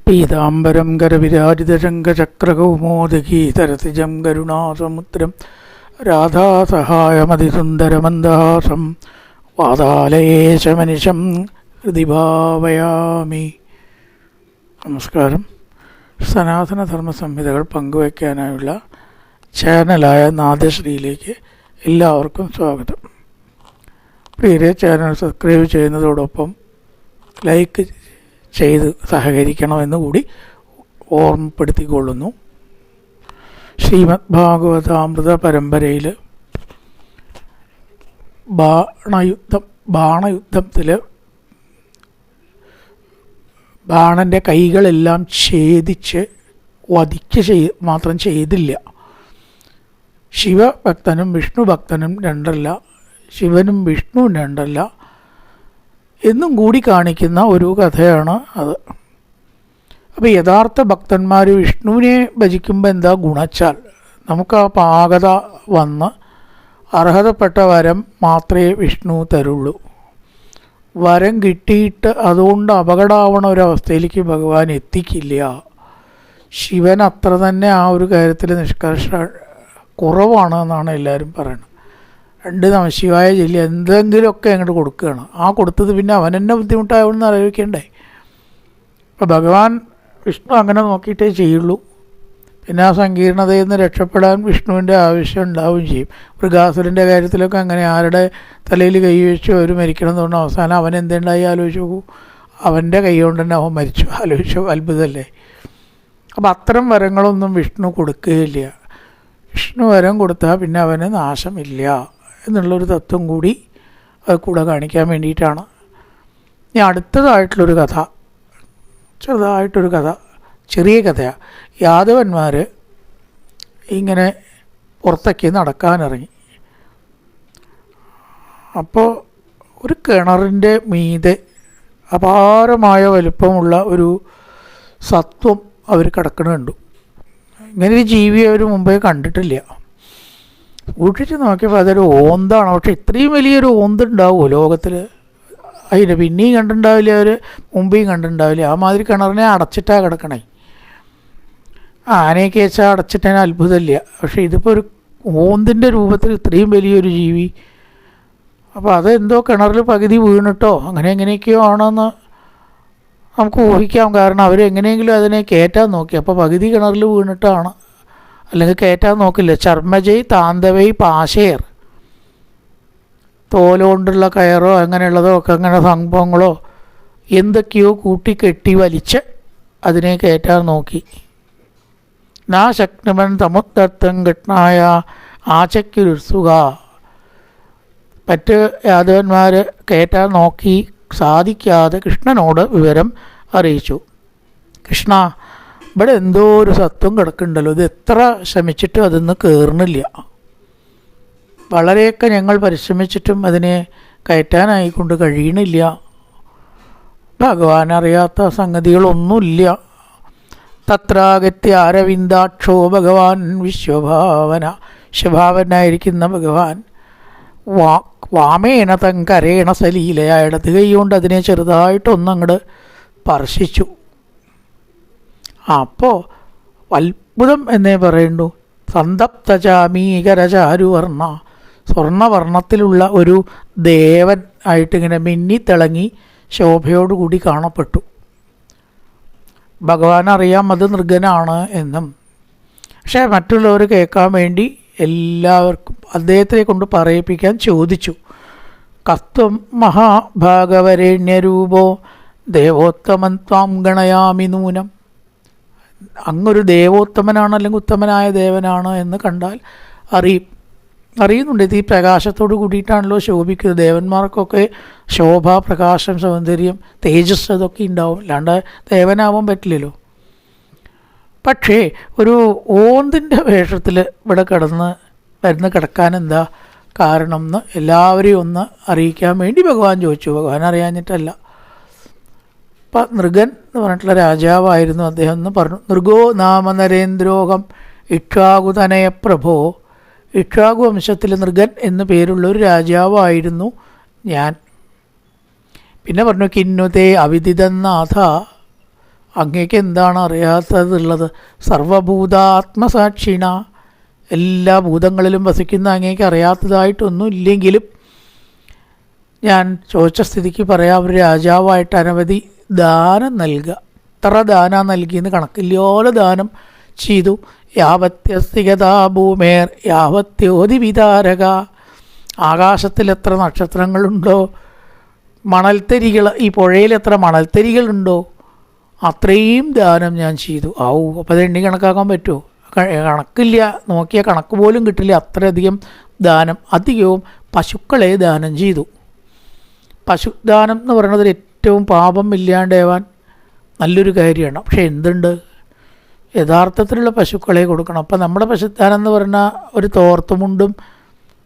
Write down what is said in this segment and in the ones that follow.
പീതാംബരം കരവിരാജിതശങ്കചക്രകൗമോദഗീതരസിജം കരുണാസമുദ്രം രാധാസഹായമതിസുന്ദരമന്ദഹാസം വാതാലയേശമനിശം ഹൃദി ഭാവയാമി. നമസ്കാരം. സനാതനധർമ്മ സംഹിതകൾ പങ്കുവയ്ക്കാനായുള്ള ചാനലായ നാദശ്രീയിലേക്ക് എല്ലാവർക്കും സ്വാഗതം. പ്രിയരെ, ചാനൽ സബ്സ്ക്രൈബ് ചെയ്യുന്നതോടൊപ്പം ലൈക്ക് ചെയ്ത് സഹകരിക്കണമെന്ന് കൂടി ഓർമ്മപ്പെടുത്തിക്കൊള്ളുന്നു. ശ്രീമദ് ഭാഗവതാമൃത പരമ്പരയിൽ ബാണയുദ്ധത്തിൽ ബാണൻ്റെ കൈകളെല്ലാം ഛേദിച്ച് മാത്രം ചെയ്തില്ല. ശിവഭക്തനും വിഷ്ണു ഭക്തനും രണ്ടല്ല, ശിവനും വിഷ്ണുവും രണ്ടല്ല എന്നും കൂടി കാണിക്കുന്ന ഒരു കഥയാണ് അത്. അപ്പോൾ യഥാർത്ഥ ഭക്തന്മാർ വിഷ്ണുവിനെ ഭജിക്കുമ്പോൾ എന്താ ഗുണച്ചാൽ, നമുക്ക് ആ പാകത വന്ന് അർഹതപ്പെട്ട വരം മാത്രമേ വിഷ്ണു തരുള്ളൂ. വരം കിട്ടിയിട്ട് അതുകൊണ്ട് അപകടമാവണ ഒരവസ്ഥയിലേക്ക് ഭഗവാൻ എത്തിക്കില്ല. ശിവൻ അത്ര തന്നെ ആ ഒരു കാര്യത്തിൽ നിഷ്കർഷ കുറവാണ് എന്നാണ് എല്ലാവരും പറയുന്നത്. രണ്ട് നമശിവായ ചൊല്ലി എന്തെങ്കിലുമൊക്കെ അങ്ങോട്ട് കൊടുക്കുകയാണ്. ആ കൊടുത്തത് പിന്നെ അവൻ തന്നെ ബുദ്ധിമുട്ടാവുമെന്ന് അറിയിക്കണ്ടേ. അപ്പോൾ ഭഗവാൻ വിഷ്ണു അങ്ങനെ നോക്കിയിട്ടേ ചെയ്യുള്ളൂ. പിന്നെ ആ സങ്കീർണതയിൽ നിന്ന് രക്ഷപ്പെടാൻ വിഷ്ണുവിൻ്റെ ആവശ്യം ഉണ്ടാവുകയും ചെയ്യും. മൃഗാസുരൻ്റെ കാര്യത്തിലൊക്കെ അങ്ങനെ ആരുടെ തലയിൽ കൈ വെച്ച് അവർ മരിക്കണം എന്ന് പറഞ്ഞാൽ അവസാനം അവൻ എന്തുണ്ടായി ആലോചിച്ച് നോക്കൂ. അവൻ്റെ കൈ കൊണ്ട് തന്നെ അവൻ മരിച്ചു. ആലോചിച്ചു, അത്ഭുതമല്ലേ. അപ്പോൾ അത്തരം വരങ്ങളൊന്നും വിഷ്ണു കൊടുക്കുകയില്ല. വിഷ്ണു വരം കൊടുത്താൽ പിന്നെ അവന് നാശമില്ല എന്നുള്ളൊരു തത്വം കൂടി അത് കൂടെ കാണിക്കാൻ വേണ്ടിയിട്ടാണ്. ഇനി അടുത്തതായിട്ടുള്ളൊരു കഥ, ചെറുതായിട്ടൊരു കഥ, ചെറിയ കഥയാണ്. യാദവന്മാർ ഇങ്ങനെ പുറത്തേക്ക് നടക്കാനിറങ്ങി. അപ്പോൾ ഒരു കിണറിൻ്റെ മീതെ അപാരമായ വലുപ്പമുള്ള ഒരു സത്വം അവർ കിടക്കണ കണ്ടു. ഇങ്ങനൊരു ജീവിയെ അവർ മുമ്പേ കണ്ടിട്ടില്ല. സൂക്ഷിച്ച് നോക്കിയപ്പോൾ അതൊരു ഓന്താണ്. പക്ഷെ ഇത്രയും വലിയൊരു ഓന്തുണ്ടാവുമോ ലോകത്തിൽ? അതിന് പിന്നെയും കണ്ടിട്ടുണ്ടാവില്ല, അവർ മുമ്പേയും കണ്ടിട്ടുണ്ടാവില്ല. ആ മാതിരി കിണറിനെ അടച്ചിട്ടാണ് കിടക്കണേ. ആനയൊക്കെ വെച്ചാൽ അടച്ചിട്ടതിന് അത്ഭുതമില്ല. പക്ഷേ ഇതിപ്പോൾ ഒരു ഓന്തിൻ്റെ രൂപത്തിൽ ഇത്രയും വലിയൊരു ജീവി. അപ്പോൾ അതെന്തോ കിണറിൽ പകുതി വീണിട്ടോ അങ്ങനെ എങ്ങനെയൊക്കെയോ ആണെന്ന് നമുക്ക് ഊഹിക്കാം. കാരണം അവരെങ്ങനെയെങ്കിലും അതിനെ കയറ്റാൻ നോക്കി. അപ്പോൾ പകുതി കിണറിൽ വീണിട്ടാണ്, അല്ലെങ്കിൽ കയറ്റാൻ നോക്കില്ല. ചർമ്മജയ് താന്തവൈ പാശേർ, തോലുകൊണ്ടുള്ള കയറോ അങ്ങനെയുള്ളതോ ഒക്കെ അങ്ങനെ സംഭവങ്ങളോ എന്തൊക്കെയോ കൂട്ടിക്കെട്ടി വലിച്ച് അതിനെ കയറ്റാൻ നോക്കി. നാ ശക്നുമൻ തമുത്തർത്ഥം കൃഷ്ണായ ആചയ്ക്കുരുസുക. മറ്റ് യാദവന്മാർ കയറ്റാൻ നോക്കി സാധിക്കാതെ കൃഷ്ണനോട് വിവരം അറിയിച്ചു. കൃഷ്ണ, ഇവിടെ എന്തോ ഒരു സത്വം കിടക്കുന്നുണ്ടല്ലോ, ഇത് എത്ര ശ്രമിച്ചിട്ടും അതൊന്ന് കയറുന്നില്ല. വളരെയൊക്കെ ഞങ്ങൾ പരിശ്രമിച്ചിട്ടും അതിനെ കയറ്റാനായിക്കൊണ്ട് കഴിയണില്ല. ഭഗവാൻ അറിയാത്ത സംഗതികളൊന്നുമില്ല. തത്രാഗത്യ അരവിന്ദാക്ഷോ ഭഗവാൻ വിശ്വഭാവനായിരിക്കുന്ന ഭഗവാൻ വാമേന തങ്കരേണ സലീലയ, ഇടത് കൈ കൊണ്ട് അതിനെ ചെറുതായിട്ടൊന്നങ്ങോട്ട് സ്പർശിച്ചു. അപ്പോൾ അത്ഭുതം എന്നേ പറയുന്നു. സന്തപ്തചാമീകരചാരുവർണ്ണ, സ്വർണ്ണവർണ്ണത്തിലുള്ള ഒരു ദേവൻ ആയിട്ടിങ്ങനെ മിന്നിത്തിളങ്ങി ശോഭയോടുകൂടി കാണപ്പെട്ടു. ഭഗവാൻ അറിയാം അത് നൃഗനാണ് എന്നും. പക്ഷേ മറ്റുള്ളവർ കേൾക്കാൻ വേണ്ടി എല്ലാവർക്കും അദ്ദേഹത്തെ കൊണ്ട് പറയിപ്പിക്കാൻ ചോദിച്ചു. കസ്ത്വം മഹാഭാഗവരേണ്യരൂപോ ദേവോത്തമൻ ത്വാം ഗണയാമി നൂനം. അങ്ങൊരു ദേവോത്തമനാണ്, അല്ലെങ്കിൽ ഉത്തമനായ ദേവനാണ് എന്ന് കണ്ടാൽ അറിയുന്നുണ്ട്. ഇത് ഈ പ്രകാശത്തോട് കൂടിയിട്ടാണല്ലോ ശോഭിക്കുന്നത്. ദേവന്മാർക്കൊക്കെ ശോഭ, പ്രകാശം, സൗന്ദര്യം, തേജസ് അതൊക്കെ ഉണ്ടാവും. അല്ലാണ്ട് ദേവനാവാൻ പറ്റില്ലല്ലോ. പക്ഷേ ഒരു ഓന്തിൻ്റെ വേഷത്തിൽ ഇവിടെ കിടക്കാൻ എന്താ കാരണം എന്ന് എല്ലാവരെയും ഒന്ന് അറിയിക്കാൻ വേണ്ടി ഭഗവാൻ ചോദിച്ചു. ഭഗവാൻ അറിയാഞ്ഞിട്ടല്ല. അപ്പം നൃഗൻ എന്ന് പറഞ്ഞിട്ടുള്ള രാജാവായിരുന്നു അദ്ദേഹം എന്ന് പറഞ്ഞു. നൃഗോ നാമ നരേന്ദ്രോഹം ഇക്ഷ്വാകുതനയ പ്രഭോ. ഇക്ഷ്വാകു വംശത്തിൽ നൃഗൻ എന്നു പേരുള്ളൊരു രാജാവായിരുന്നു ഞാൻ. പിന്നെ പറഞ്ഞു കിന്നുതേ അവിദിതനാഥ അങ്ങേക്ക് എന്താണ് അറിയാത്തതുള്ളത്? സർവഭൂതാത്മസാക്ഷിണ, എല്ലാ ഭൂതങ്ങളിലും വസിക്കുന്ന അങ്ങേക്ക് അറിയാത്തതായിട്ടൊന്നും ഇല്ലെങ്കിലും ഞാൻ ചോദിച്ച സ്ഥിതിക്ക് പറയാം, ഒരു രാജാവായിട്ട് അനവധി ദാനം നൽകുക. എത്ര ദാനം നൽകിയെന്ന് കണക്കില്ലോലെ ദാനം ചെയ്തു. യാവത്യസ്തികതാ ഭൂമേർ യാവത്യോതിവിതാരക, ആകാശത്തിൽ എത്ര നക്ഷത്രങ്ങളുണ്ടോ, മണൽത്തരികൾ, ഈ പുഴയിൽ എത്ര മണൽത്തരികളുണ്ടോ, അത്രയും ദാനം ഞാൻ ചെയ്തു. അപ്പോൾ അത് എണ്ണി കണക്കാക്കാൻ പറ്റുമോ? കണക്കില്ല, നോക്കിയാൽ കണക്ക് പോലും കിട്ടില്ല. അത്രയധികം ദാനം, അധികവും പശുക്കളെ ദാനം ചെയ്തു. പശുദാനം എന്ന് പറയുന്നത് ഏറ്റവും പാപം ഇല്ലാണ്ടാവാൻ നല്ലൊരു കാര്യമാണ്. പക്ഷേ എന്തുണ്ട്, യഥാർത്ഥത്തിലുള്ള പശുക്കളെ കൊടുക്കണം. അപ്പം നമ്മുടെ പശുദാനം എന്ന് പറഞ്ഞാൽ ഒരു തോർത്തുമുണ്ടും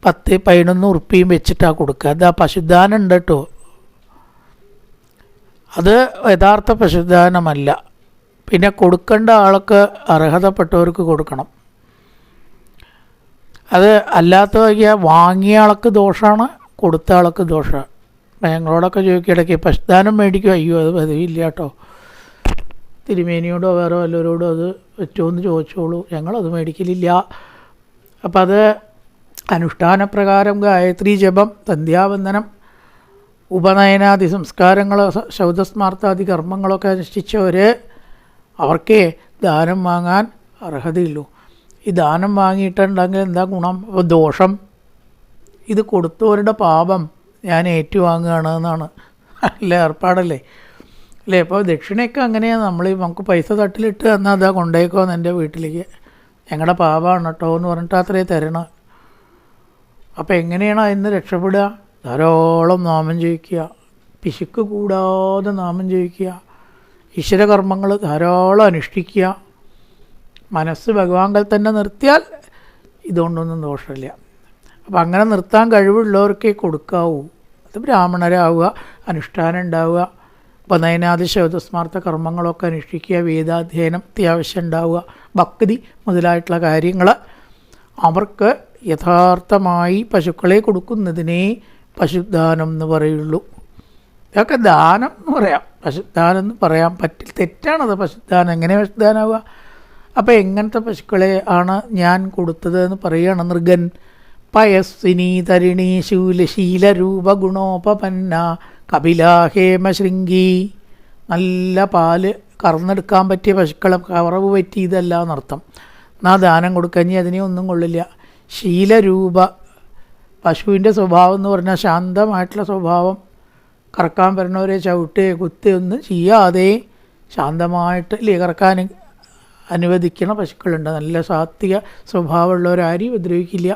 10-11 ഉറുപ്പിയും വെച്ചിട്ടാണ് കൊടുക്കുക. അത് ആ പശുദാനം ഉണ്ട് കേട്ടോ, അത് യഥാർത്ഥ പശുദാനമല്ല. പിന്നെ കൊടുക്കേണ്ട ആൾക്ക് അർഹതപ്പെട്ടവർക്ക് കൊടുക്കണം. അത് അല്ലാത്ത വാങ്ങിയ ആൾക്ക് ദോഷമാണ്, കൊടുത്ത ആൾക്ക് ദോഷമാണ്. ഞങ്ങളോടൊക്കെ ചോദിക്കിടയ്ക്ക് പശുദാനം മേടിക്കും, അയ്യോ അത് പതിവില്ല കേട്ടോ, തിരുമേനിയോടോ വേറെ വല്ലവരോടോ അത് പറ്റുമെന്ന് ചോദിച്ചോളൂ, ഞങ്ങളത് മേടിക്കലില്ല. അപ്പം അത് അനുഷ്ഠാനപ്രകാരം ഗായത്രി ജപം, സന്ധ്യാവന്ദനം, ഉപനയനാദി സംസ്കാരങ്ങൾ, ശൗചസ്മാർത്താദി കർമ്മങ്ങളൊക്കെ അനുഷ്ഠിച്ചവർ അവർക്കേ ദാനം വാങ്ങാൻ അർഹതയുള്ളൂ. ഈ ദാനം വാങ്ങിയിട്ടുണ്ടെങ്കിൽ എന്താ ഗുണം? അപ്പോൾ ദോഷം, ഇത് കൊടുത്തവരുടെ പാപം ഞാൻ ഏറ്റുവാങ്ങുകയാണ് എന്നാണ്. അല്ലേ, ഏർപ്പാടല്ലേ അല്ലേ? അപ്പോൾ ദക്ഷിണയൊക്കെ അങ്ങനെയാണ്. നമുക്ക് പൈസ തട്ടിലിട്ട് എന്നാൽ അതാ കൊണ്ടേക്കോന്ന് എൻ്റെ വീട്ടിലേക്ക്, ഞങ്ങളുടെ പാപമാണ് കേട്ടോ എന്ന് പറഞ്ഞിട്ട് അത്രേ തരണം. അപ്പോൾ എങ്ങനെയാണ് അതിന് രക്ഷപ്പെടുക? ധാരാളം നാമം ജപിക്കുക, പിശുക്ക് കൂടാതെ നാമം ജപിക്കുക, ഈശ്വരകർമ്മങ്ങൾ ധാരാളം അനുഷ്ഠിക്കുക. മനസ്സ് ഭഗവാങ്കൽ തന്നെ നിർത്തിയാൽ ഇതുകൊണ്ടൊന്നും ദോഷമില്ല. അപ്പം അങ്ങനെ നിർത്താൻ കഴിവുള്ളവർക്കേ കൊടുക്കാവൂ. അത് ബ്രാഹ്മണരാവുക, അനുഷ്ഠാനം ഉണ്ടാവുക, ഉപനയനാദി ശൗചസ്മാർത്ഥ കർമ്മങ്ങളൊക്കെ അനുഷ്ഠിക്കുക, വേദാധ്യയനം അത്യാവശ്യം ഉണ്ടാവുക, ഭക്തി മുതലായിട്ടുള്ള കാര്യങ്ങൾ അവർക്ക് യഥാർത്ഥമായി പശുക്കളെ കൊടുക്കുന്നതിനേ പശുദാനം എന്ന് പറയുള്ളൂ. ഇതൊക്കെ ദാനം എന്ന് പറയാം, പശുദാനം എന്ന് പറയാൻ പറ്റില്ല, തെറ്റാണത്. പശുദാനം എങ്ങനെ പശുദാനാവുക? അപ്പോൾ എങ്ങനത്തെ പശുക്കളെ ആണ് ഞാൻ കൊടുത്തത് എന്ന് പറയുകയാണ്. നൃഗൻ പയസ്വിനി തരിണി ശീലരൂപ ഗുണോപപന്ന കപിലാഹേമശൃംഗി, നല്ല പാല് കറന്നെടുക്കാൻ പറ്റിയ പശുക്കളെ കറവ് പറ്റിയതല്ല എന്നർത്ഥം. എന്നാൽ ദാനം കൊടുക്കഞ്ഞി അതിനെ ഒന്നും കൊള്ളില്ല. ശീലരൂപ, പശുവിൻ്റെ സ്വഭാവം എന്ന് പറഞ്ഞാൽ ശാന്തമായിട്ടുള്ള സ്വഭാവം, കറക്കാൻ വരുന്നവരെ ചവിട്ടുകയോ കുത്തുകയോ ഒന്നും ചെയ്യാതെ ശാന്തമായിട്ട് കറക്കാൻ അനുവദിക്കണ പശുക്കളുണ്ട്. നല്ല സാത്വിക സ്വഭാവമുള്ളവരാരും ഉപദ്രവിക്കില്ല.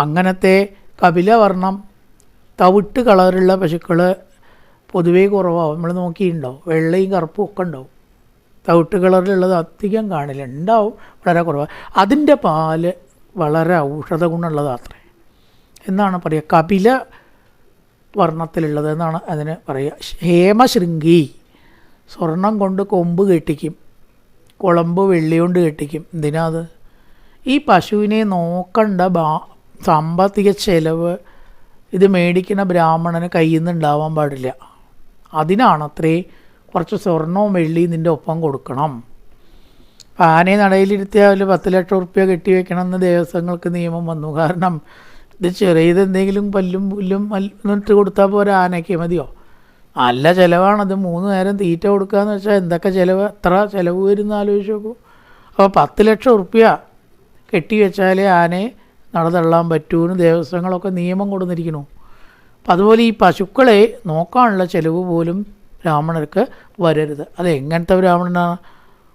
അങ്ങനത്തെ കപിലവർണ്ണം തവിട്ട് കളറുള്ള പശുക്കൾ പൊതുവേ കുറവാകും. നമ്മൾ നോക്കിയിട്ടുണ്ടാവും, വെള്ളയും കറുപ്പും ഒക്കെ ഉണ്ടാവും. തവിട്ട് കളറിലുള്ളത് അധികം കാണില്ല, ഉണ്ടാവും, വളരെ കുറവാണ്. അതിൻ്റെ പാല് വളരെ ഔഷധ ഗുണമുള്ളതാത്രേ എന്നാണ് പറയുക. കപില വർണ്ണത്തിലുള്ളത് എന്നാണ് അതിന് പറയുക. ഹേമശൃംഗി, സ്വർണം കൊണ്ട് കൊമ്പ് കെട്ടിക്കും, കുളമ്പ് വെള്ളി കൊണ്ട് കെട്ടിക്കും. എന്തിനാ അത്? ഈ പശുവിനെ നോക്കണ്ട സാമ്പത്തിക ചെലവ് ഇത് മേടിക്കുന്ന ബ്രാഹ്മണന് കയ്യിൽ നിന്ന് ഉണ്ടാവാൻ പാടില്ല. അതിനാണത്രേ കുറച്ച് സ്വർണവും വെള്ളിയും നിൻ്റെ ഒപ്പം കൊടുക്കണം. ആനയെ നടയിലിരുത്തിയാൽ 10 ലക്ഷം ഉറുപ്പ്യ കെട്ടിവെക്കണമെന്ന് ദേവസ്വങ്ങൾക്ക് നിയമം വന്നു. കാരണം ഇത് ചെറിയത് എന്തെങ്കിലും പല്ലും പുല്ലും ഇട്ട് കൊടുത്താൽ പോരാ, ആനയ്ക്ക് മതിയോ? നല്ല ചിലവാണത്. 3 നേരം തീറ്റ കൊടുക്കുകയെന്ന് വെച്ചാൽ എന്തൊക്കെ ചിലവ്, എത്ര ചിലവ് വരുന്ന ആലോചിച്ച് നോക്കൂ. അപ്പോൾ 10 ലക്ഷം ഉറുപ്പ്യ കെട്ടിവെച്ചാലേ ആനയെ നടതള്ളാൻ പറ്റൂന്ന് ദേവസ്വങ്ങളൊക്കെ നിയമം കൊടുത്തിരിക്കുന്നു. അപ്പം അതുപോലെ ഈ പശുക്കളെ നോക്കാനുള്ള ചിലവ് പോലും ബ്രാഹ്മണർക്ക് വരരുത്. അത് എങ്ങനത്തെ ബ്രാഹ്മണനാണ്?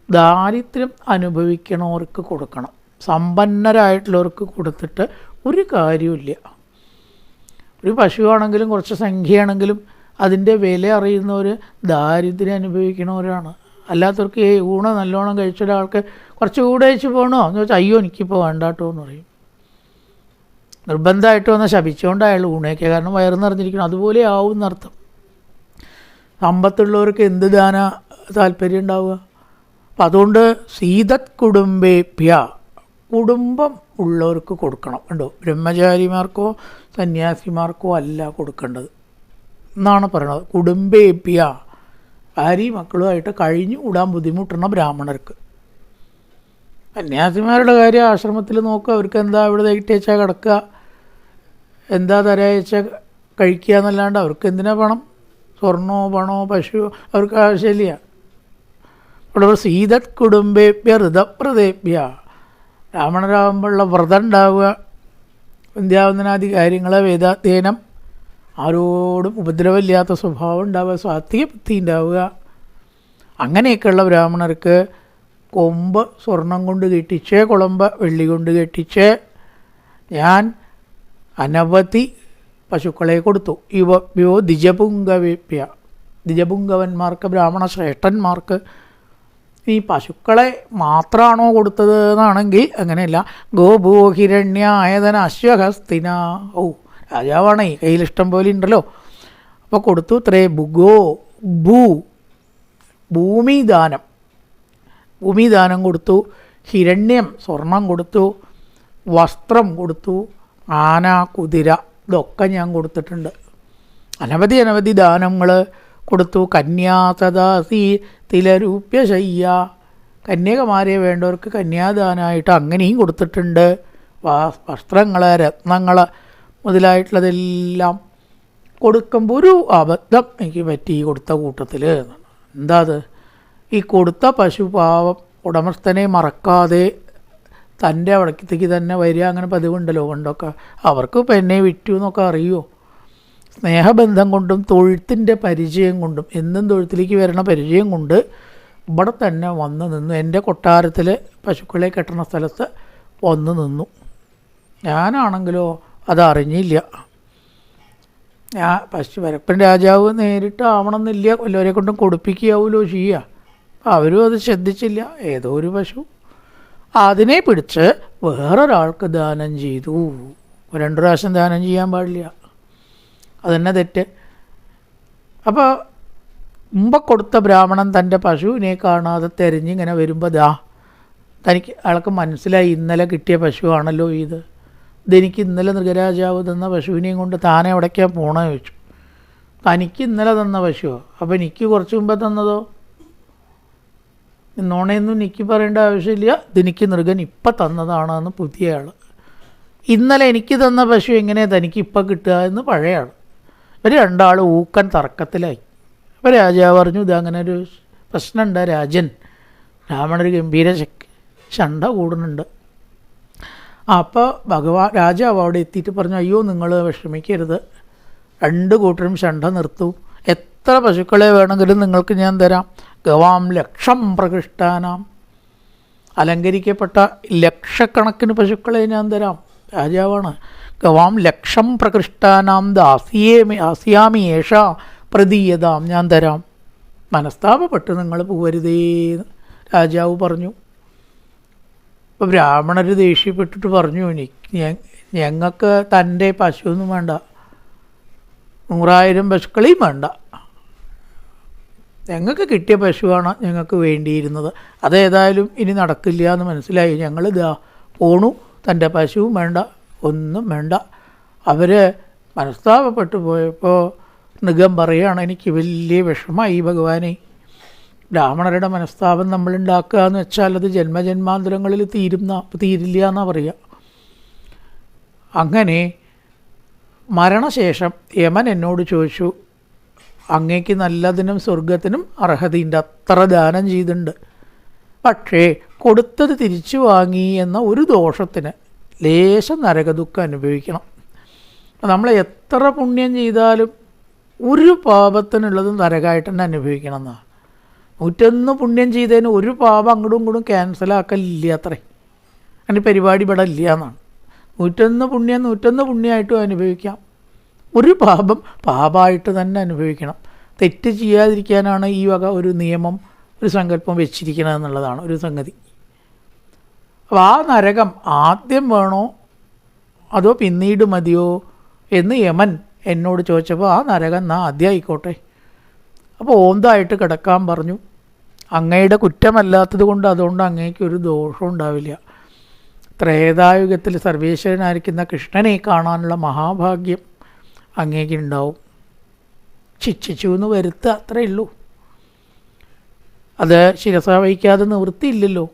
ദാരിദ്ര്യം അനുഭവിക്കണവർക്ക് കൊടുക്കണം. സമ്പന്നരായിട്ടുള്ളവർക്ക് കൊടുത്തിട്ട് ഒരു കാര്യമില്ല. ഒരു പശുവാണെങ്കിലും കുറച്ച് സംഖ്യയാണെങ്കിലും അതിൻ്റെ വില അറിയുന്നവർ ദാരിദ്ര്യം അനുഭവിക്കണവരാണ്. അല്ലാത്തവർക്ക് ഊണ നല്ലോണം കഴിച്ച ഒരാൾക്ക് കുറച്ച് കൂടെ കഴിച്ച് പോകണോ എന്ന് വെച്ചാൽ അയ്യോ എനിക്കിപ്പോൾ വേണ്ടാട്ടോ എന്ന് പറയും. നിർബന്ധമായിട്ട് വന്ന് ശപിച്ചുകൊണ്ട് അയാൾ ഊണയൊക്കെ, കാരണം വയറ് നിറഞ്ഞിരിക്കണം. അതുപോലെ ആവും എന്നർത്ഥം. സമ്പത്തുള്ളവർക്ക് എന്ത് ദാന താല്പര്യം ഉണ്ടാവുക? അപ്പം അതുകൊണ്ട് സീതത് കുടുംബേഭ്യ, കുടുംബം ഉള്ളവർക്ക് കൊടുക്കണം. ഉണ്ടോ? ബ്രഹ്മചാരിമാർക്കോ സന്യാസിമാർക്കോ അല്ല കൊടുക്കേണ്ടത് എന്നാണ് പറയണത്. കുടുംബേഭ്യ, ഭാര്യയും മക്കളുമായിട്ട് കഴിഞ്ഞു കൂടാൻ ബുദ്ധിമുട്ടുന്ന ബ്രാഹ്മണർക്ക്. സന്യാസിമാരുടെ കാര്യം ആശ്രമത്തിൽ നോക്കുക, അവർക്ക് എന്താ ഇവിടെ തേറ്റേച്ചാൽ കിടക്കുക, എന്താ തരാച്ചാൽ കഴിക്കുക എന്നല്ലാണ്ട് അവർക്ക് എന്തിനാ പണം? സ്വർണമോ പണമോ പശുവോ അവർക്ക് ആവശ്യമില്ല. ഇവിടെ സീതത് കുടുംബേഭ്യ ഋതപ്രദേഭ്യ, ബ്രാഹ്മണരാകുമ്പോഴുള്ള വ്രതം ഉണ്ടാവുക, വിദ്യാവന്ദനാദി കാര്യങ്ങളെ വേദാധ്യയനം, ആരോടും ഉപദ്രവമില്ലാത്ത സ്വഭാവം ഉണ്ടാവുക, സാത്വിക ബുദ്ധി ഉണ്ടാവുക. അങ്ങനെയൊക്കെയുള്ള ബ്രാഹ്മണർക്ക് കൊമ്പ് സ്വർണം കൊണ്ട് കെട്ടിച്ച്, കുളമ്പ് വെള്ളി കൊണ്ട് കെട്ടിച്ച് ഞാൻ അനവധി പശുക്കളെ കൊടുത്തു. ഇവയോ ദ്വിജപുങ്കവേപ്യ, ദ്വിജപുങ്കവന്മാർക്ക്, ബ്രാഹ്മണ ശ്രേഷ്ഠന്മാർക്ക് ഈ പശുക്കളെ മാത്രമാണോ കൊടുത്തത് എന്നാണെങ്കിൽ അങ്ങനെയല്ല. ഗോഭൂ ഹിരണ്യായതന അശ്വഹസ്തിന. ഓ, രാജാവാണ്, ഈ കയ്യിലിഷ്ടം പോലെ ഉണ്ടല്ലോ. അപ്പോൾ കൊടുത്തു. ത്രേ ഭുഗോ ഭൂ, ഭൂമിദാനം, ഭൂമിദാനം കൊടുത്തു. ഹിരണ്യം സ്വർണം കൊടുത്തു. വസ്ത്രം കൊടുത്തു. ആന, കുതിര, ഇതൊക്കെ ഞാൻ കൊടുത്തിട്ടുണ്ട്. അനവധി അനവധി ദാനങ്ങൾ കൊടുത്തു. കന്യാസദാസി തിലരൂപ്യശയ്യ, കന്യകമാരെ വേണ്ടവർക്ക് കന്യാദാനമായിട്ട് അങ്ങനെയും കൊടുത്തിട്ടുണ്ട്. വസ്ത്രങ്ങൾ, രത്നങ്ങൾ മുതലായിട്ടുള്ളതെല്ലാം കൊടുക്കുമ്പോൾ ഒരു അബദ്ധം എനിക്ക് പറ്റി ഈ കൊടുത്ത കൂട്ടത്തിൽ. എന്താ അത്? ഈ കൊടുത്ത പശുപാവം ഉടമസ്ഥനെ മറക്കാതെ തൻ്റെ അവിടത്തേക്ക് തന്നെ വരിക, അങ്ങനെ പതിവുണ്ടല്ലോ പണ്ടൊക്കെ. അവർക്ക് ഇപ്പം എന്നെ വിറ്റു എന്നൊക്കെ അറിയുമോ? സ്നേഹബന്ധം കൊണ്ടും തൊഴുത്തിൻ്റെ പരിചയം കൊണ്ടും, എന്നും തൊഴുത്തിലേക്ക് വരണ പരിചയം കൊണ്ട് ഇവിടെ തന്നെ വന്ന് നിന്നു. എൻ്റെ കൊട്ടാരത്തിൽ പശുക്കളെ കെട്ടുന്ന സ്ഥലത്ത് വന്ന് നിന്നു. ഞാനാണെങ്കിലോ അതറിഞ്ഞില്ല. പരപ്പൻ രാജാവ് നേരിട്ട് ആവണമെന്നില്ല, വല്ലവരെ കൊണ്ടും കൊടുപ്പിക്കുകയാവുമല്ലോ ചെയ്യുക. അവരും അത് ശ്രദ്ധിച്ചില്ല. ഏതോ ഒരു പശു അതിനെ പിടിച്ച് വേറൊരാൾക്ക് ദാനം ചെയ്തു. 2 പ്രാവശ്യം ദാനം ചെയ്യാൻ പാടില്ല, അതന്നെ തെറ്റ്. അപ്പോൾ മുമ്പ് കൊടുത്ത ബ്രാഹ്മണൻ തൻ്റെ പശുവിനെ കാണാതെ തെരഞ്ഞിങ്ങനെ വരുമ്പോൾ തനിക്ക് അയാൾക്ക് മനസ്സിലായി, ഇന്നലെ കിട്ടിയ പശുവാണല്ലോ ഇതെനിക്ക് ഇന്നലെ മൃഗരാജാവ് തന്ന പശുവിനെയും കൊണ്ട് താനെ എവിടേക്കാണ് പോകണമെന്ന് ചോദിച്ചു. തനിക്ക് ഇന്നലെ തന്ന പശുവോ? അപ്പോൾ എനിക്ക് കുറച്ച് മുമ്പ് തന്നതോ? നോണയൊന്നും എനിക്ക് പറയേണ്ട ആവശ്യമില്ല, ഇതെനിക്ക് മൃഗൻ ഇപ്പം തന്നതാണെന്ന് പുതിയ ആൾ. ഇന്നലെ എനിക്ക് തന്ന പശു എങ്ങനെയാണ് തനിക്ക് ഇപ്പം കിട്ടുക എന്ന് പഴയ ആൾ. ഇവർ രണ്ടാൾ ഊക്കൻ തർക്കത്തിലായി. അപ്പോൾ രാജാവ് പറഞ്ഞു, ഇതങ്ങനെ ഒരു പ്രശ്നമുണ്ട് രാജൻ, ബ്രാഹ്മണർ ഗംഭീര ശണ്ട കൂടുന്നുണ്ട്. അപ്പോൾ രാജാവ് അവിടെ എത്തിയിട്ട് പറഞ്ഞു, അയ്യോ നിങ്ങൾ വിഷമിക്കരുത്, 2 കൂട്ടരും ശണ്ട നിർത്തൂ, എത്ര പശുക്കളെ വേണമെങ്കിലും നിങ്ങൾക്ക് ഞാൻ തരാം. ഗവാം ലക്ഷം പ്രകൃഷ്ടാനാം, അലങ്കരിക്കപ്പെട്ട ലക്ഷക്കണക്കിന് പശുക്കളെ ഞാൻ തരാം. രാജാവാണ്. ഗവാം ലക്ഷം പ്രകൃഷ്ടാനാം ദാസ്യാമി ഏഷ പ്രതീയതാം, ഞാൻ തരാം. മനസ്താപപ്പെട്ട് നിങ്ങൾ പോകരുതേന്ന് രാജാവ് പറഞ്ഞു. അപ്പോൾ ബ്രാഹ്മണർ ദേഷ്യപ്പെട്ടിട്ട് പറഞ്ഞു, ഞങ്ങൾക്ക് തൻ്റെ പശുവൊന്നും വേണ്ട, 100,000 പശുക്കളെയും വേണ്ട, ഞങ്ങൾക്ക് കിട്ടിയ പശുവാണ് ഞങ്ങൾക്ക് വേണ്ടിയിരുന്നത്. അതേതായാലും ഇനി നടക്കില്ല എന്ന് മനസ്സിലായി. ഞങ്ങൾ പോണു, തൻ്റെ പശുവും വേണ്ട, ഒന്നും വേണ്ട. അവർ മനസ്താപപ്പെട്ടു പോയപ്പോൾ നിഗം പറയുകയാണ്, എനിക്ക് വലിയ വിഷമമായി ഭഗവാനെ. ബ്രാഹ്മണരുടെ മനസ്താപം നമ്മളുണ്ടാക്കുക എന്ന് വെച്ചാൽ അത് ജന്മജന്മാന്തരങ്ങളിൽ തീരില്ല എന്നാണ് പറയുക. അങ്ങനെ മരണശേഷം യമൻ എന്നോട് ചോദിച്ചു, അങ്ങേക്ക് നല്ലതിനും സ്വർഗത്തിനും അർഹതയുണ്ട്, അത്ര ദാനം ചെയ്തിട്ടുണ്ട്, പക്ഷേ കൊടുത്തത് തിരിച്ചു വാങ്ങി എന്ന ഒരു ദോഷത്തിന് ലേശം നരകദുഃഖം അനുഭവിക്കണം. നമ്മൾ എത്ര പുണ്യം ചെയ്താലും ഒരു പാപത്തിനുള്ളത് നരകമായിട്ട് തന്നെ അനുഭവിക്കണം എന്നാണ്. 101 പുണ്യം ചെയ്തതിന് ഒരു പാപം അങ്ങോട്ടും ഇങ്ങോട്ടും ക്യാൻസലാക്കലില്ല അത്രേ. അങ്ങനെ പരിപാടി ഇവിടെ ഇല്ല എന്നാണ്. 101 പുണ്യം 101 പുണ്യമായിട്ടും അനുഭവിക്കാം, ഒരു പാപം പാപമായിട്ട് തന്നെ അനുഭവിക്കണം. തെറ്റ് ചെയ്യാതിരിക്കാനാണ് ഈ വക ഒരു നിയമം, ഒരു സങ്കല്പം വെച്ചിരിക്കണം എന്നുള്ളതാണ് ഒരു സംഗതി. അപ്പോൾ ആ നരകം ആദ്യം വേണോ അതോ പിന്നീട് മതിയോ എന്ന് യമൻ എന്നോട് ചോദിച്ചപ്പോൾ, ആ നരകം എന്നാൽ ആദ്യം ആയിക്കോട്ടെ. അപ്പോൾ ഓന്തായിട്ട് കിടക്കാൻ പറഞ്ഞു. അങ്ങയുടെ കുറ്റമല്ലാത്തത് കൊണ്ട് അതുകൊണ്ട് അങ്ങേക്ക് ഒരു ദോഷവും ഉണ്ടാവില്ല. ത്രേതായുഗത്തിൽ സർവേശ്വരനായിരിക്കുന്ന കൃഷ്ണനെ കാണാനുള്ള മഹാഭാഗ്യം അങ്ങേക്ക് ഉണ്ടാവും. ശിക്ഷിച്ചു എന്ന് വരുത്തുക, അത്രയേ ഉള്ളൂ. അത് ശിരസ വഹിക്കാതെ നിവൃത്തിയില്ലല്ലോ.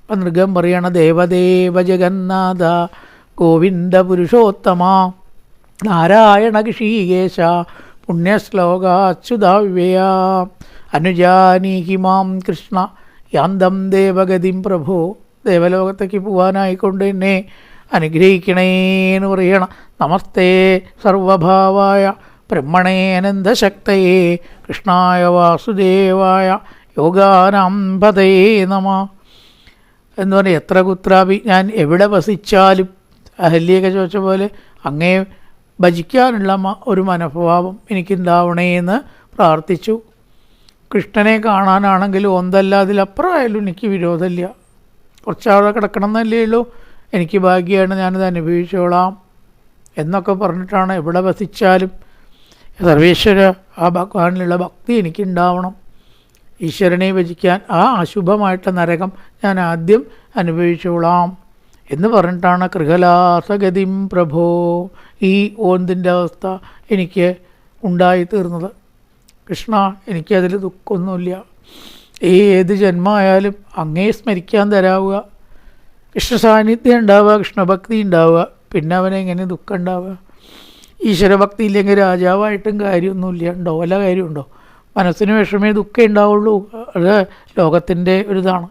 അപ്പം മൃഗം പറയണ ദേവദേവ ജഗന്നാഥ ഗോവിന്ദ പുരുഷോത്തമ നാരായണ ഋഷികേശ പുണ്യശ്ലോകാച്യുതാവ്യയ അനുജാനീഹി മാം കൃഷ്ണ യാന്തം ദേവഗതിം പ്രഭോ. ദേവലോകത്തേക്ക് പോകാനായിക്കൊണ്ട് എന്നെ അനുഗ്രഹിക്കണേന്ന് പറയണം. നമസ്തേ സർവഭാവായ ബ്രഹ്മണേനന്ദശക്തയേ കൃഷ്ണായ വാസുദേവായ യോഗാനാം പതയേ നമ എന്ന് പറഞ്ഞാൽ എത്ര കുത്രാപി ഞാൻ എവിടെ വസിച്ചാലും അഹല്യൊക്കെ ചോദിച്ച പോലെ അങ്ങേ ഭജിക്കാനുള്ള ഒരു മനോഭാവം എനിക്കുണ്ടാവണേന്ന് പ്രാർത്ഥിച്ചു. കൃഷ്ണനെ കാണാനാണെങ്കിലും ഒന്നല്ല അതിലപ്പുറമായാലും എനിക്ക് വിരോധമില്ല. കുറച്ചാളെ കിടക്കണം എന്നല്ലേ ഉള്ളൂ, എനിക്ക് ഭാഗ്യമാണ്, ഞാനത് അനുഭവിച്ചോളാം എന്നൊക്കെ പറഞ്ഞിട്ടാണ് എവിടെ വസിച്ചാലും സർവേശ്വര ആ ഭഗവാനിലുള്ള ഭക്തി എനിക്കുണ്ടാവണം. ഈശ്വരനെ ഭജിക്കാൻ ആ അശുഭമായിട്ട് നരകം ഞാൻ ആദ്യം അനുഭവിച്ചോളാം എന്ന് പറഞ്ഞിട്ടാണ് കൃഹലാസഗതിം പ്രഭോ ഈ ഓന്തിൻ്റെ അവസ്ഥ എനിക്ക് ഉണ്ടായിത്തീർന്നത്. കൃഷ്ണ, എനിക്കതിൽ ദുഃഖമൊന്നുമില്ല. ഏത് ജന്മമായാലും അങ്ങേ സ്മരിക്കാൻ തരാവുക, കൃഷ്ണ സാന്നിധ്യം ഉണ്ടാവുക, കൃഷ്ണഭക്തി ഉണ്ടാവുക, പിന്നെ അവനെങ്ങനെ ദുഃഖം ഉണ്ടാവുക? ഈശ്വരഭക്തി ഇല്ലെങ്കിൽ രാജാവായിട്ടും കാര്യമൊന്നുമില്ല. ഉണ്ടോ? വല്ല കാര്യമുണ്ടോ? മനസ്സിന് വിഷമേ ദുഃഖം ഉണ്ടാവുള്ളൂ. അത് ലോകത്തിൻ്റെ ഒരിതാണ്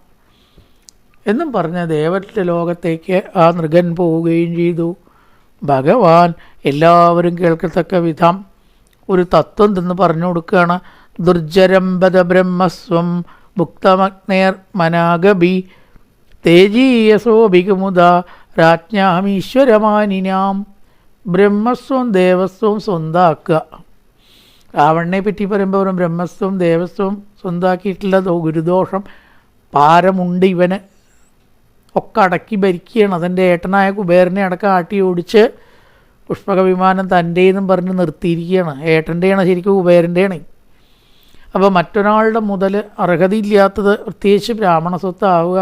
എന്നും പറഞ്ഞ ദേവരുടെ ലോകത്തേക്ക് ആ നൃഗൻ പോവുകയും ചെയ്തു. ഭഗവാൻ എല്ലാവരും കേൾക്കത്തക്ക വിധം ഒരു തത്വം നിന്ന് പറഞ്ഞു കൊടുക്കുകയാണ്. ദുർജരംബത ബ്രഹ്മസ്വം ഭുക്തമഗ്നേർ മനാഗബി തേജീയസോഭികുമുദ രാജ്ഞാമീശ്വരമാനിനാം. ബ്രഹ്മസ്വം ദേവസ്വം സ്വന്താക്കുക. രാവണനെ പറ്റി പറയുമ്പോൾ ബ്രഹ്മസ്വം ദേവസ്വം സ്വന്താക്കിയിട്ടുള്ള ഗുരുദോഷം പാരമുണ്ട് ഇവന്. ഒക്കെ അടക്കി ഭരിക്കുകയാണ്. അതിൻ്റെ ഏട്ടനായ കുബേരനെ അടക്കം ആട്ടി ഓടിച്ച് പുഷ്പക വിമാനം തൻ്റെയെന്നും പറഞ്ഞ് നിർത്തിയിരിക്കുകയാണ്. ഏട്ടൻ്റെയാണ്, ശരിക്കും കുബേരൻ്റെയാണ്. അപ്പോൾ മറ്റൊരാളുടെ മുതൽ അർഹതയില്ലാത്തത്, പ്രത്യേകിച്ച് ബ്രാഹ്മണ സ്വത്താവുക,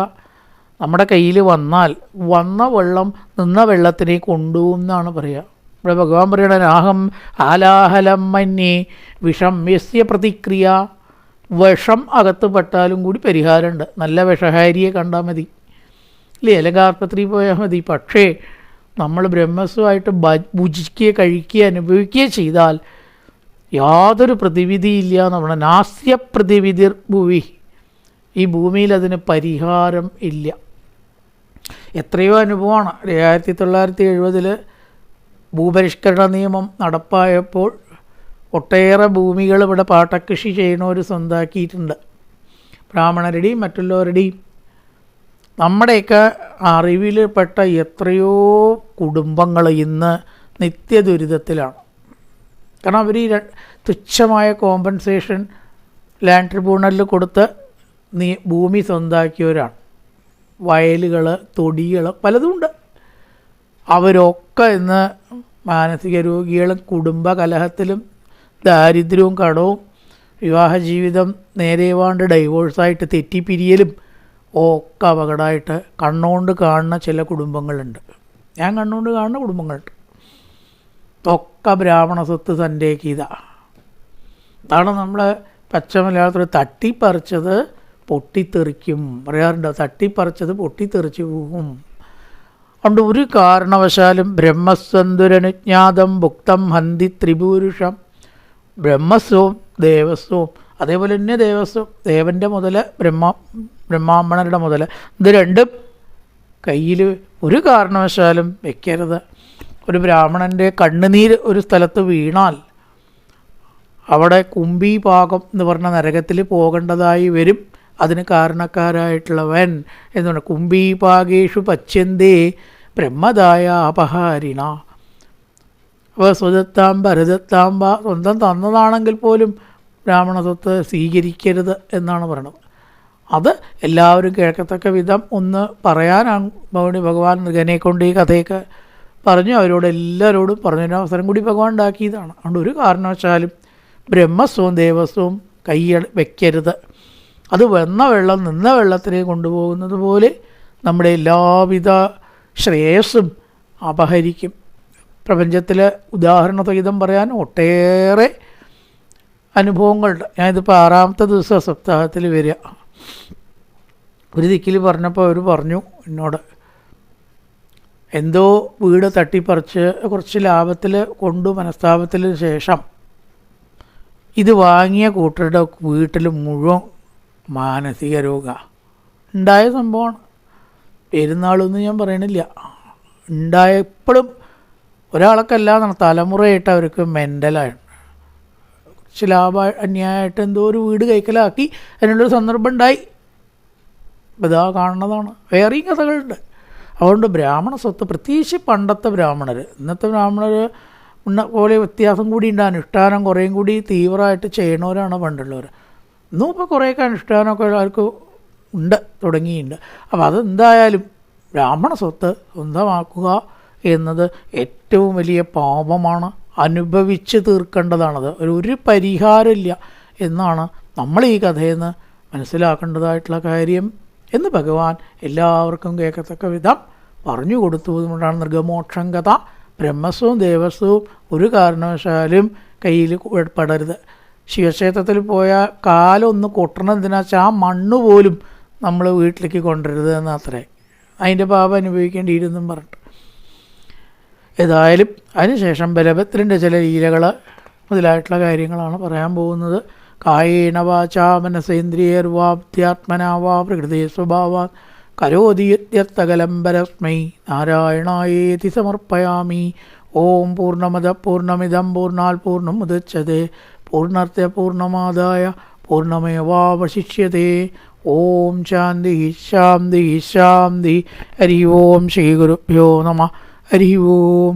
നമ്മുടെ കയ്യിൽ വന്നാൽ വന്ന വെള്ളം നിന്ന വെള്ളത്തിനെ കൊണ്ടുപോകും എന്നാണ് പറയുക. ഇവിടെ ഭഗവാൻ പറയണ നാഹം ആലാഹലം മന്യേ വിഷം യസ്യ പ്രതിക്രിയ. വിഷം അകത്ത് പെട്ടാലും കൂടി പരിഹാരമുണ്ട്. നല്ല വിഷഹാരിയെ കണ്ടാൽ മതി, ഇല്ലേ? അല്ലെങ്കിൽ ആസ്പത്രിയിൽ പോയാൽ മതി. പക്ഷേ നമ്മൾ ബ്രഹ്മസ്വമായിട്ട് ഭുജിക്കുകയോ കഴിക്കുകയോ അനുഭവിക്കുകയോ ചെയ്താൽ യാതൊരു പ്രതിവിധിയില്ല എന്ന് പറഞ്ഞാൽ നാസ്യ പ്രതിവിധിർ ഭൂവി. ഈ ഭൂമിയിൽ അതിന് പരിഹാരം ഇല്ല. എത്രയോ അനുഭവമാണ്. 1970 ഭൂപരിഷ്കരണ നിയമം നടപ്പായപ്പോൾ ഒട്ടേറെ ഭൂമികൾ ഇവിടെ പാട്ടകൃഷി ചെയ്യണവർ സ്വന്താക്കിയിട്ടുണ്ട്, ബ്രാഹ്മണരുടെയും മറ്റുള്ളവരുടെയും. നമ്മുടെയൊക്കെ അറിവിൽപ്പെട്ട എത്രയോ കുടുംബങ്ങൾ ഇന്ന് നിത്യദുരിതത്തിലാണ്. കാരണം അവർ ഈ തുച്ഛമായ കോമ്പൻസേഷൻ ലാൻഡ് ട്രിബ്യൂണലിൽ കൊടുത്ത് ഭൂമി സ്വന്താക്കിയവരാണ്. വയലുകൾ, തൊടികൾ പലതുമുണ്ട്. അവരൊക്കെ ഇന്ന് മാനസിക രോഗികളും കുടുംബ കലഹത്തിലും ദാരിദ്ര്യവും കടവും വിവാഹ ജീവിതം നേരെവാണ്ട് ഡൈവോഴ്സായിട്ട് തെറ്റിപ്പിരിയലും ഒക്കെ അപകടമായിട്ട് കണ്ണുകൊണ്ട് കാണുന്ന ചില കുടുംബങ്ങളുണ്ട്. ഞാൻ കണ്ണുകൊണ്ട് കാണുന്ന കുടുംബങ്ങളുണ്ട്. ഒക്കെ ബ്രാഹ്മണ സ്വത്ത് തൻ്റെക്കിതാണ്. അതാണ് നമ്മൾ പച്ച മലയാളത്തിൽ തട്ടിപ്പറിച്ചത് പൊട്ടിത്തെറിക്കും പറയാറുണ്ട്. തട്ടിപ്പറിച്ചത് പൊട്ടിത്തെറിച്ച് പോകും. അതുകൊണ്ട് ഒരു കാരണവശാലും ബ്രഹ്മസ്വന്തുരനുജ്ഞാതം ഭുക്തം ഹന്തി ത്രിപുരുഷം. ബ്രഹ്മസ്വവും ദേവസ്വവും അതേപോലെ തന്നെ ദേവസ്വം, ദേവൻ്റെ മുതൽ ബ്രഹ്മാമ്പണരുടെ മുതൽ, ഇത് രണ്ടും കയ്യിൽ ഒരു കാരണവശാലും വെക്കരുത്. ഒരു ബ്രാഹ്മണൻ്റെ കണ്ണുനീര് ഒരു സ്ഥലത്ത് വീണാൽ അവിടെ കുംഭീപാകം എന്ന് പറഞ്ഞ നരകത്തിൽ പോകേണ്ടതായി വരും. അതിന് കാരണക്കാരായിട്ടുള്ളവൻ എന്ന് പറഞ്ഞാൽ കുംഭീപാകേഷു പച്യന്തേ ബ്രഹ്മദായ അപഹാരിണ. അപ്പോൾ സ്വതത്താം ഭരതത്താമ്പ, സ്വന്തം തന്നതാണെങ്കിൽ പോലും ബ്രാഹ്മണ സ്വത്ത് സ്വീകരിക്കരുത് എന്നാണ് പറയുന്നത്. അത് എല്ലാവരും കേൾക്കത്തക്ക വിധം ഒന്ന് പറയാനാണ് ഭഗവാൻ മൃഗനെ കൊണ്ട് ഈ കഥയൊക്കെ പറഞ്ഞു. അവരോട് എല്ലാവരോടും പറഞ്ഞൊരു അവസരം കൂടി ഭഗവാൻ ഉണ്ടാക്കിയതാണ്. അതുകൊണ്ട് ഒരു കാരണവശാലും ബ്രഹ്മസ്വവും ദേവസ്വവും കൈ വെക്കരുത്. അത് വന്ന വെള്ളം നിന്ന വെള്ളത്തിനെ കൊണ്ടുപോകുന്നത് പോലെ നമ്മുടെ എല്ലാവിധ ശ്രേയസ്സും അപഹരിക്കും. പ്രപഞ്ചത്തിൽ ഉദാഹരണ സഹിതം പറയാൻ ഒട്ടേറെ അനുഭവങ്ങളുണ്ട്. ഞാനിതിപ്പോൾ 6ാമത്തെ ദിവസം സപ്താഹത്തിൽ വരിക. ഒരു ദിക്കിൽ പറഞ്ഞപ്പോൾ അവർ പറഞ്ഞു എന്നോട്, എന്തോ വീട് തട്ടിപ്പറിച്ച് കുറച്ച് ലാഭത്തിൽ കൊണ്ടു മനസ്താപത്തിന് ശേഷം ഇത് വാങ്ങിയ കൂട്ടരുടെ വീട്ടിൽ മുഴുവൻ മാനസിക രോഗ ഉണ്ടായ സംഭവമാണ്. പെരുന്നാളൊന്നും ഞാൻ പറയണില്ല, എപ്പോഴും ഒരാൾക്കല്ല, തലമുറയായിട്ട് അവർക്ക് മെൻ്റലാണ്. കുറച്ച് അന്യായമായിട്ട് എന്തോ ഒരു വീട് കൈക്കലാക്കി അതിനുള്ളൊരു സന്ദർഭം ഉണ്ടായി. ഇതാ കാണുന്നതാണ്. വേറെയും കഥകളുണ്ട്. അതുകൊണ്ട് ബ്രാഹ്മണ സ്വത്ത്, പ്രത്യേകിച്ച് പണ്ടത്തെ ബ്രാഹ്മണർ, ഇന്നത്തെ ബ്രാഹ്മണർ പോലെ വ്യത്യാസം കൂടി ഉണ്ട്. അനുഷ്ഠാനം കുറേയും കൂടി തീവ്രമായിട്ട് ചെയ്യണവരാണ് പണ്ടുള്ളവർ. ഇന്നും ഇപ്പോൾ കുറേയൊക്കെ അനുഷ്ഠാനമൊക്കെ എല്ലാവർക്കും ഉണ്ട്, തുടങ്ങിയിട്ടുണ്ട്. അപ്പോൾ അതെന്തായാലും ബ്രാഹ്മണ സ്വത്ത് സ്വന്തമാക്കുക എന്നത് ഏറ്റവും വലിയ പാപമാണ്, അനുഭവിച്ച് തീർക്കേണ്ടതാണത്. ഒരു പരിഹാരമില്ല എന്നാണ് നമ്മൾ ഈ കഥയിൽ നിന്ന് മനസ്സിലാക്കേണ്ടതായിട്ടുള്ള കാര്യം എന്ന് ഭഗവാൻ എല്ലാവർക്കും കേൾക്കത്തക്ക വിധം പറഞ്ഞു കൊടുത്തു. അതുകൊണ്ടാണ് നിർഗമോക്ഷം കഥ, ബ്രഹ്മസ്വവും ദേവസ്വവും ഒരു കാരണവശാലും കയ്യിൽ പെടരുത്. ശിവക്ഷേത്രത്തിൽ പോയാൽ കാലൊന്ന് കൊട്ടണമെന്തിനാ വെച്ചാൽ ആ മണ്ണ് പോലും നമ്മൾ വീട്ടിലേക്ക് കൊണ്ടുവരരുത് എന്നത്രേ, അതിൻ്റെ പാപം അനുഭവിക്കേണ്ടിയിരുന്നും പറഞ്ഞിട്ട്. ഏതായാലും അതിനുശേഷം ബലഭദ്രൻ്റെ ചില ലീലകൾ മുതലായിട്ടുള്ള കാര്യങ്ങളാണ് പറയാൻ പോകുന്നത്. കായേന വാചാ മനസേന്ദ്രിയർവാപ്ത്യാത്മനാ വാ പ്രകൃതി സ്വഭാവാത് കരോതി യത്യർത്ഥകലം പരസ്മൈ നാരായണായേതി സമർപ്പയാമി. ഓം പൂർണ്ണമദ പൂർണ്ണമിദം പൂർണ്ണാൽ പൂർണ്ണമുദച്യതേ പൂർണ്ണസ്യ പൂർണ്ണമാദായ പൂർണ്ണമേവാവശിഷ്യതേ. ഓം ശാന്തി ശാന്തി ശാന്തി. ഹരി ഓം ശ്രീ ഗുരുഭ്യോ നമഃ. ഹരി ഓം.